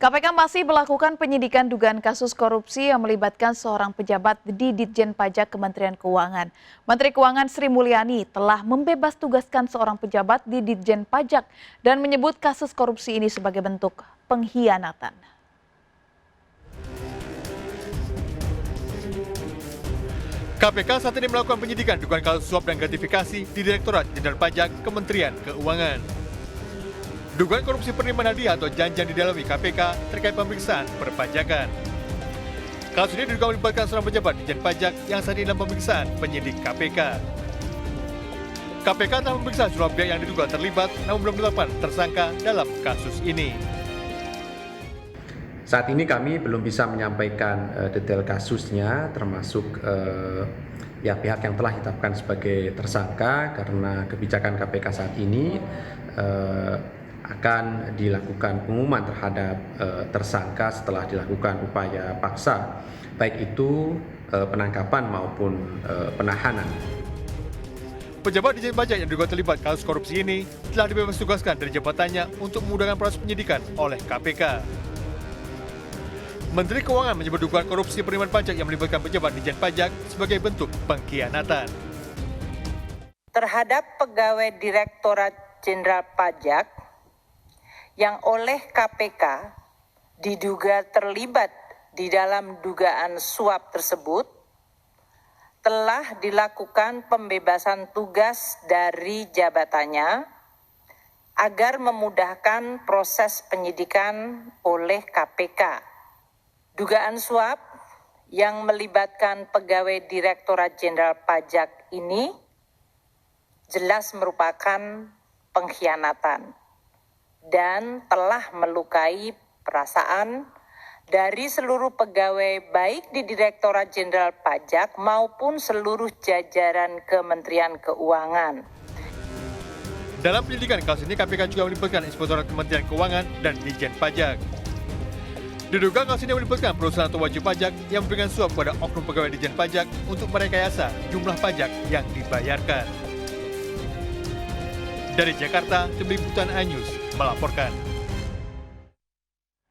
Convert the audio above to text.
KPK masih melakukan penyidikan dugaan kasus korupsi yang melibatkan seorang pejabat di Ditjen Pajak Kementerian Keuangan. Menteri Keuangan Sri Mulyani telah membebas tugaskan seorang pejabat di Ditjen Pajak dan menyebut kasus korupsi ini sebagai bentuk pengkhianatan. KPK saat ini melakukan penyidikan dugaan kasus suap dan gratifikasi di Direktorat Jenderal Pajak Kementerian Keuangan. Dugaan korupsi penerimaan hadiah atau janjian didalami KPK terkait pemeriksaan perpajakan. Kasus ini diduga melibatkan seorang pejabat Ditjen Pajak yang saat ini dalam pemeriksaan penyidik KPK. KPK telah memeriksa sejumlah pihak yang diduga terlibat, namun belum menetapkan tersangka dalam kasus ini. Saat ini kami belum bisa menyampaikan detail kasusnya, termasuk pihak yang telah ditetapkan sebagai tersangka, karena kebijakan KPK saat ini akan dilakukan pengumuman terhadap tersangka setelah dilakukan upaya paksa, baik itu penangkapan maupun penahanan. Pejabat Ditjen Pajak yang diduga terlibat kasus korupsi ini telah dibebas tugaskan dari jabatannya untuk memudahkan proses penyidikan oleh KPK. Menteri Keuangan menyebut dugaan korupsi penerimaan pajak yang melibatkan pejabat Ditjen Pajak sebagai bentuk pengkhianatan. Terhadap pegawai Direktorat Jenderal Pajak yang oleh KPK diduga terlibat di dalam dugaan suap tersebut, telah dilakukan pembebasan tugas dari jabatannya agar memudahkan proses penyidikan oleh KPK. Dugaan suap yang melibatkan pegawai Direktorat Jenderal Pajak ini jelas merupakan pengkhianatan dan telah melukai perasaan dari seluruh pegawai baik di Direktorat Jenderal Pajak maupun seluruh jajaran Kementerian Keuangan. Dalam penyelidikan kasus ini, KPK juga melibatkan Inspektorat Kementerian Keuangan dan Ditjen Pajak. Diduga kasus ini melibatkan perusahaan atau wajib pajak yang memberikan suap kepada oknum pegawai Ditjen Pajak untuk merekayasa jumlah pajak yang dibayarkan. Dari Jakarta, Tim Liputan iNews melaporkan.